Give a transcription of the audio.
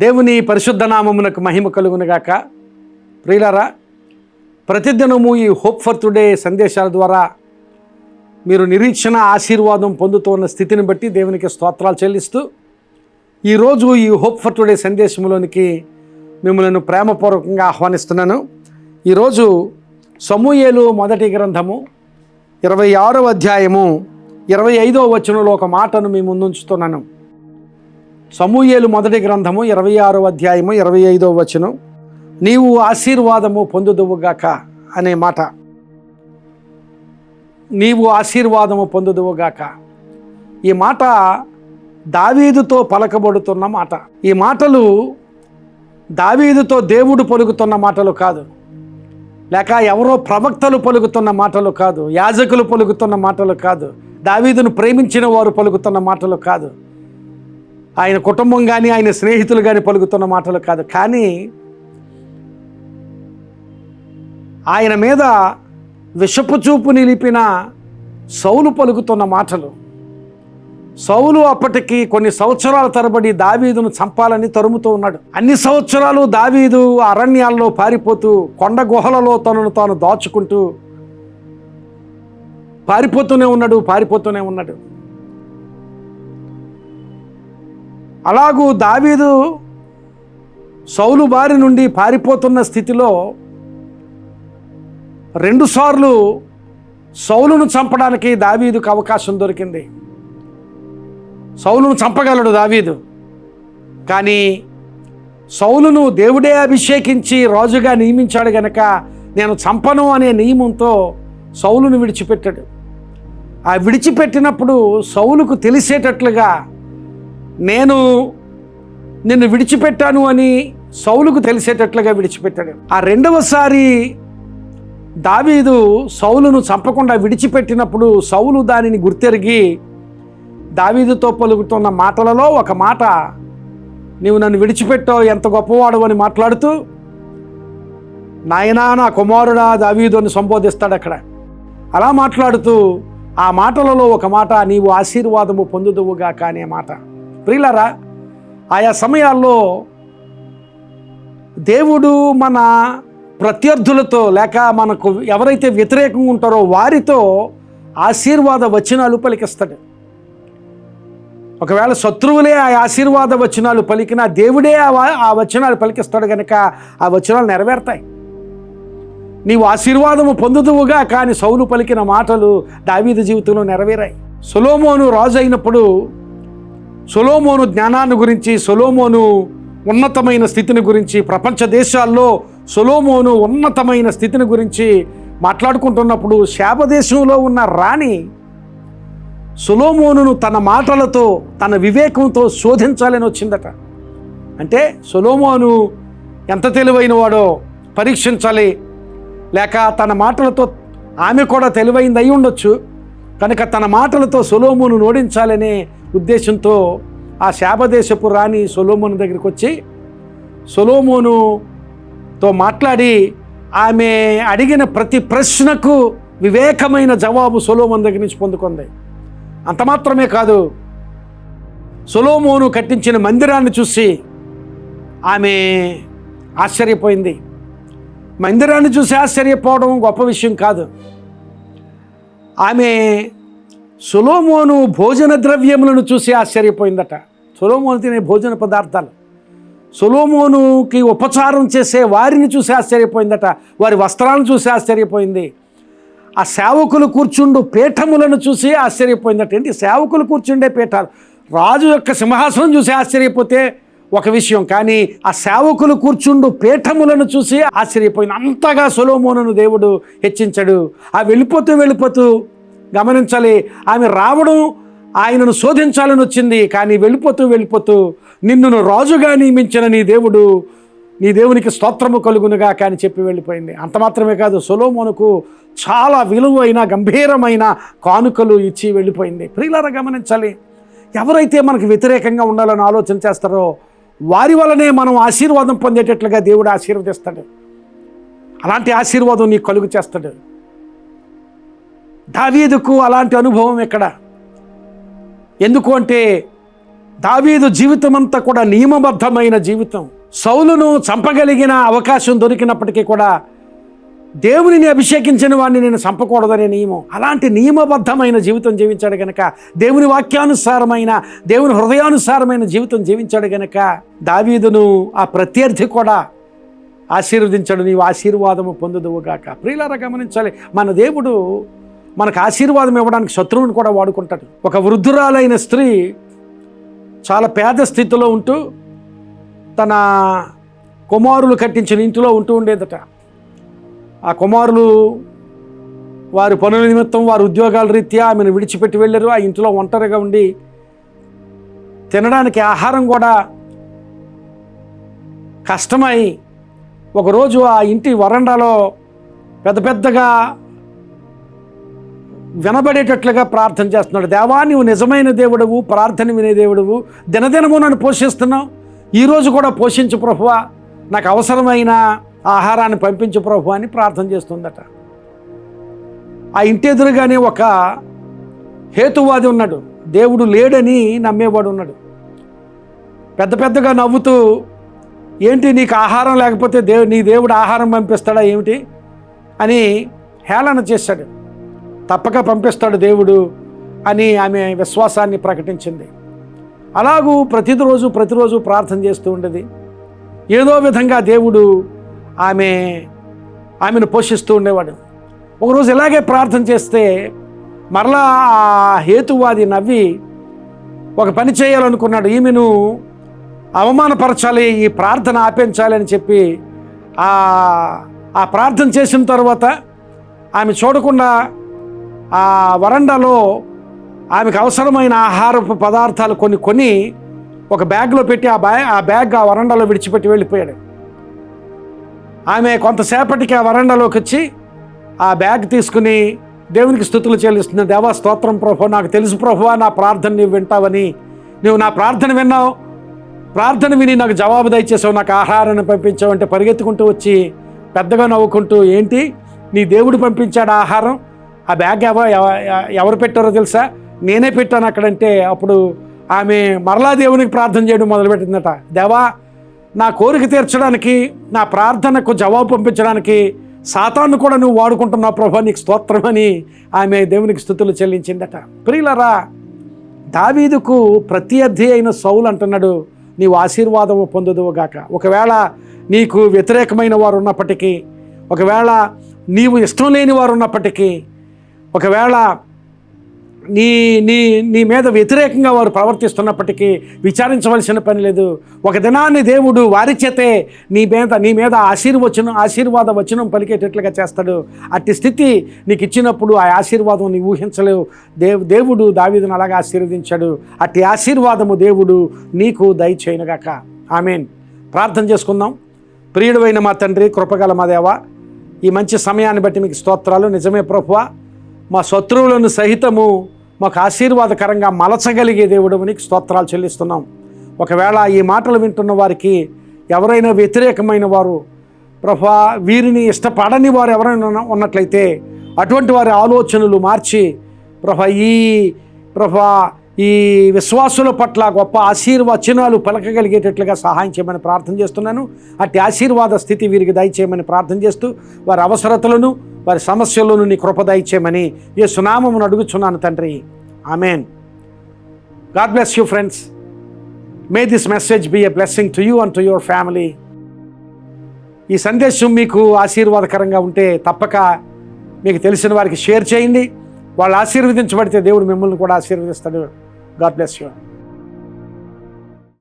దేవుని పరిశుద్ధ నామమునకు మహిమ కలుగునుగాక. ప్రియులారా, ప్రతిదినము ఈ హోప్ ఫర్ టుడే సందేశాల ద్వారా మీరు నిరీక్షణ ఆశీర్వాదం పొందుతున్న స్థితిని బట్టి దేవునికి స్తోత్రాలు చెల్లిస్తూ ఈరోజు ఈ హోప్ ఫర్ టుడే సందేశంలోనికి మిమ్మల్ని ప్రేమపూర్వకంగా ఆహ్వానిస్తున్నాను. ఈరోజు సమూయేలు మొదటి గ్రంథము 26వ అధ్యాయము 25వ వచనంలో ఒక మాటను మీ ముందుంచుతున్నాను. సమూయేలు మొదటి గ్రంథము 26వ అధ్యాయము 25వ వచనం, నీవు ఆశీర్వాదము పొందుదువుగాక అనే మాట. నీవు ఆశీర్వాదము పొందుదువుగాక. ఈ మాట దావీదుతో పలకబడుతున్న మాట. ఈ మాటలు దావీదుతో దేవుడు పలుకుతున్న మాటలు కాదు, లేక ఎవరో ప్రవక్తలు పలుకుతున్న మాటలు కాదు, యాజకులు పలుకుతున్న మాటలు కాదు, దావీదును ప్రేమించిన వారు పలుకుతున్న మాటలు కాదు, ఆయన కుటుంబం కానీ ఆయన స్నేహితులు కానీ పలుకుతున్న మాటలు కాదు. కానీ ఆయన మీద విషపు చూపు నిలిపిన సౌలు పలుకుతున్న మాటలు. సౌలు అప్పటికి కొన్ని సంవత్సరాల తరబడి దావీదును చంపాలని తరుముతూ ఉన్నాడు. అన్ని సంవత్సరాలు దావీదు అరణ్యాల్లో పారిపోతూ, కొండ గుహలలో తనను తాను దాచుకుంటూ పారిపోతూనే ఉన్నాడు. అలాగూ దావీదు సౌలు బారి నుండి పారిపోతున్న స్థితిలో 2 సార్లు సౌలును చంపడానికి దావీదుకు అవకాశం దొరికింది. సౌలును చంపగలడు దావీదు, కానీ సౌలును దేవుడే అభిషేకించి రాజుగా నియమించాడు గనక నేను చంపను అనే నియమంతో సౌలును విడిచిపెట్టాడు. ఆ విడిచిపెట్టినప్పుడు సౌలుకు తెలిసేటట్లుగా నేను నిన్ను విడిచిపెట్టాను అని సౌలుకు తెలిసేటట్లుగా విడిచిపెట్టాడు. ఆ 2వసారి దావీదు సౌలును చంపకుండా విడిచిపెట్టినప్పుడు సౌలు దానిని గుర్తెరిగి దావీదుతో పలుకుతున్న మాటలలో ఒక మాట, నీవు నన్ను విడిచిపెట్టావు, ఎంత గొప్పవాడు అని మాట్లాడుతూ, నాయనా నా కుమారుడా దావీదు అని సంబోధిస్తాడు అక్కడ. అలా మాట్లాడుతూ ఆ మాటలలో ఒక మాట, నీవు ఆశీర్వాదము పొందుదువుగాక అనే మాట. ప్రియులారా, ఆయా సమయాల్లో దేవుడు మన ప్రత్యర్థులతో లేక మనకు ఎవరైతే వ్యతిరేకంగా ఉంటారో వారితో ఆశీర్వాద వచనాలు పలికిస్తాడు. ఒకవేళ శత్రువులే ఆ ఆశీర్వాద వచనాలు పలికినా దేవుడే ఆ వచనాలు పలికిస్తాడు కనుక ఆ వచనాలు నెరవేరుతాయి. నీవు ఆశీర్వాదము పొందుదువుగా కానీ సౌలు పలికిన మాటలు దావీదు జీవితంలో నెరవేరాయి. సొలొమోను రాజు అయినప్పుడు సొలొమోను జ్ఞానాన్ని గురించి, సొలొమోను ఉన్నతమైన స్థితిని గురించి, ప్రపంచ దేశాల్లో సొలొమోను ఉన్నతమైన స్థితిని గురించి మాట్లాడుకుంటున్నప్పుడు శాపదేశంలో ఉన్న రాణి సొలొమోనును తన మాటలతో తన వివేకంతో శోధించాలని వచ్చిందట. అంటే సొలొమోను ఎంత తెలివైన వాడో పరీక్షించాలి, లేక తన మాటలతో ఆమె కూడా తెలివైంది అయి ఉండొచ్చు కనుక తన మాటలతో సొలొమోను ఓడించాలనే ఉద్దేశంతో ఆ శాపదేశపు రాణి సొలొమోను దగ్గరికి వచ్చి సొలొమోనుతో మాట్లాడి ఆమె అడిగిన ప్రతి ప్రశ్నకు వివేకమైన జవాబు సొలొమోను దగ్గర నుంచి పొందుకుంది. అంత మాత్రమే కాదు, సొలొమోను కట్టించిన మందిరాన్ని చూసి ఆమె ఆశ్చర్యపోయింది. మందిరాన్ని చూసి ఆశ్చర్యపోవడం గొప్ప విషయం కాదు. ఆమె సొలొమోను భోజన ద్రవ్యములను చూసి ఆశ్చర్యపోయిందట. సొలొమోను తినే భోజన పదార్థాలు, సొలొమోనుకి ఉపచారం చేసే వారిని చూసి ఆశ్చర్యపోయిందట. వారి వస్త్రాలను చూసి ఆశ్చర్యపోయింది. ఆ సేవకులు కూర్చుండు పీఠములను చూసి ఆశ్చర్యపోయిందట. ఏంటి సేవకులు కూర్చుండే పీఠాలు? రాజు యొక్క సింహాసనం చూసి ఆశ్చర్యపోతే ఒక విషయం, కానీ ఆ సేవకులు కూర్చుండు పీఠములను చూసి ఆశ్చర్యపోయింది. అంతగా సొలొమోనును దేవుడు హెచ్చించాడు. ఆ వెళ్ళిపోతూ గమనించాలి, ఆమె రావడం ఆయనను శోధించాలని వచ్చింది, కానీ వెళ్ళిపోతూ నిన్ను రాజుగా నియమించిన నీ దేవునికి స్తోత్రము కలుగునుగా కానీ చెప్పి వెళ్ళిపోయింది. అంత మాత్రమే కాదు, సొలొమోనుకు చాలా విలువైన గంభీరమైన కానుకలు ఇచ్చి వెళ్ళిపోయింది. ప్రియులారా, గమనించాలి, ఎవరైతే మనకు వ్యతిరేకంగా ఉండాలని ఆలోచన చేస్తారో వారి వల్లనే మనం ఆశీర్వాదం పొందేటట్లుగా దేవుడు ఆశీర్వదిస్తాడు. అలాంటి ఆశీర్వాదం నీకు కలుగు చేస్తాడు. దావీదుకు అలాంటి అనుభవం ఎక్కడ? ఎందుకు అంటే దావీదు జీవితం అంతా కూడా నియమబద్ధమైన జీవితం. సౌలును చంపగలిగిన అవకాశం దొరికినప్పటికీ కూడా దేవునిని అభిషేకించిన వాడిని నేను చంపకూడదనే నియమం. అలాంటి నియమబద్ధమైన జీవితం జీవించాడు గనక, దేవుని వాక్యానుసారమైన, దేవుని హృదయానుసారమైన జీవితం జీవించాడు గనక దావీదును ఆ ప్రత్యర్థి కూడా ఆశీర్వదించాడు. నీవు ఆశీర్వాదము పొందుదువుగాక. ప్రియులారా గమనించాలి, మన దేవుడు మనకు ఆశీర్వాదం ఇవ్వడానికి శత్రువుని కూడా వాడుకుంటాడు. ఒక వృద్ధురాలైన స్త్రీ చాలా పేద స్థితిలో ఉంటూ తన కుమారులు కట్టించిన ఇంటిలో ఉంటూ ఉండేదట. ఆ కుమారులు వారి పనుల నిమిత్తం, వారి ఉద్యోగాల రీత్యా ఆమెను విడిచిపెట్టి వెళ్ళారు. ఆ ఇంట్లో ఒంటరిగా ఉండి తినడానికి ఆహారం కూడా కష్టమై ఒకరోజు ఆ ఇంటి వరండాలో పెద్ద పెద్దగా వినబడేటట్లుగా ప్రార్థన చేస్తున్నాడు. దేవా, నీవు నిజమైన దేవుడవు, ప్రార్థన వినే దేవుడవు, దినదినము నన్ను పోషిస్తున్నావు, ఈరోజు కూడా పోషించు ప్రభువా, నాకు అవసరమైన ఆహారాన్ని పంపించు ప్రభు అని ప్రార్థన చేస్తుందట. ఆ ఇంటి ఎదురుగానే ఒక హేతువాది ఉన్నాడు, దేవుడు లేడని నమ్మేవాడు ఉన్నాడు. పెద్ద పెద్దగా నవ్వుతూ, ఏంటి నీకు ఆహారం లేకపోతే నీ దేవుడు ఆహారం పంపిస్తాడా ఏమిటి అని హేళన చేశాడు. తప్పక పంపిస్తాడు దేవుడు అని ఆమె విశ్వాసాన్ని ప్రకటించింది. అలాగూ ప్రతిరోజు ప్రార్థన చేస్తూ ఉండేది. ఏదో విధంగా దేవుడు ఆమెను పోషిస్తూ ఉండేవాడు. ఒకరోజు ఇలాగే ప్రార్థన చేస్తే మరలా ఆ హేతువాది నవ్వి ఒక పని చేయాలనుకున్నాడు. ఈమెను అవమానపరచాలి, ఈ ప్రార్థన ఆపించాలి అని చెప్పి ఆ ప్రార్థన చేసిన తర్వాత ఆమె చూడకుండా ఆ వరండాలో ఆమెకు అవసరమైన ఆహారపు పదార్థాలు కొని ఒక బ్యాగ్లో పెట్టి ఆ బ్యాగ్ ఆ వరండాలో విడిచిపెట్టి వెళ్ళిపోయాడు. ఆమె కొంతసేపటికి ఆ వరండాలోకి వచ్చి ఆ బ్యాగ్ తీసుకుని దేవునికి స్తుతులు చెల్లిస్తుంది. దేవా స్తోత్రం ప్రభు, నాకు తెలుసు ప్రభువా నా ప్రార్థన నీవు వింటావని, నువ్వు నా ప్రార్థన విన్నావు, ప్రార్థన విని నాకు జవాబు దయచేసావు, నాకు ఆహారాన్ని పంపించావు అంటే పరిగెత్తుకుంటూ వచ్చి పెద్దగా నవ్వుకుంటూ, ఏంటి నీ దేవుడు పంపించాడు ఆహారం, ఆ బ్యాగ్ ఎవరు పెట్టారో తెలుసా, నేనే పెట్టాను అక్కడంటే అప్పుడు ఆమె మరలా దేవునికి ప్రార్థన చేయడం మొదలుపెట్టిందట. దేవా, నా కోరిక తీర్చడానికి, నా ప్రార్థనకు జవాబు పంపించడానికి సాతాను కూడా నువ్వు వాడుకుంటున్నావు ప్రభా, నీకు స్తోత్రం అని ఆమె దేవునికి స్తుతులు చెల్లించిందట. ప్రియులారా, దావీదుకు ప్రత్యర్థి అయిన సౌలు అంటున్నాడు, నీవు ఆశీర్వాదము పొందుదువుగాక. ఒకవేళ నీకు వ్యతిరేకమైన వారు ఉన్నప్పటికీ, ఒకవేళ నీవు ఇష్టం లేని వారు ఉన్నప్పటికీ, ఒకవేళ నీ మీద వ్యతిరేకంగా వారు ప్రవర్తిస్తున్నప్పటికీ విచారించవలసిన పని లేదు. ఒక దినాన్ని దేవుడు వారి చేతే నీ మీద ఆశీర్వాద వచనం పలికేటట్లుగా చేస్తాడు. అట్టి స్థితి నీకు ఇచ్చినప్పుడు ఆ ఆశీర్వాదం నీవు ఊహించలేవు. దేవుడు దావీదును అలాగా ఆశీర్వదించాడు. అట్టి ఆశీర్వాదము దేవుడు నీకు దయచేయునుగాక. ఆమేన్. ప్రార్థన చేసుకుందాం. ప్రియుడైన మా తండ్రి, కృపగల మా దేవా, ఈ మంచి సమయాన్ని బట్టి మీకు స్తోత్రాలు. నిజమే ప్రభువా, మా శత్రువులను సహితము మాకు ఆశీర్వాదకరంగా మలచగలిగే దేవుడు నీకు స్తోత్రాలు చెల్లిస్తున్నాం. ఒకవేళ ఈ మాటలు వింటున్న వారికి ఎవరైనా వ్యతిరేకమైన వారు, ప్రభువా, వీరిని ఇష్టపడని వారు ఎవరైనా ఉన్నట్లయితే అటువంటి వారి ఆలోచనలు మార్చి ప్రభువా ఈ విశ్వాసుల పట్ల గొప్ప ఆశీర్వచనాలు పలకగలిగేటట్లుగా సహాయం చేయమని ప్రార్థన చేస్తున్నాను. అట్టి ఆశీర్వాద స్థితి వీరికి దయచేయమని ప్రార్థన చేస్తూ వారి అవసరతలను, వారి సమస్యలను నీ కృప దయచేయమని యేసు నామమున అడుగుచున్నాను తండ్రి. ఆమేన్. God bless you friends. May this message be a blessing to you and to your family. ఈ సందేశం మీకు ఆశీర్వాదకరంగా ఉంటే తప్పక మీకు తెలిసిన వారికి షేర్ చేయండి. వాళ్ళు ఆశీర్వదించబడితే దేవుడు మిమ్మల్ని కూడా ఆశీర్వదిస్తాడు. God bless you.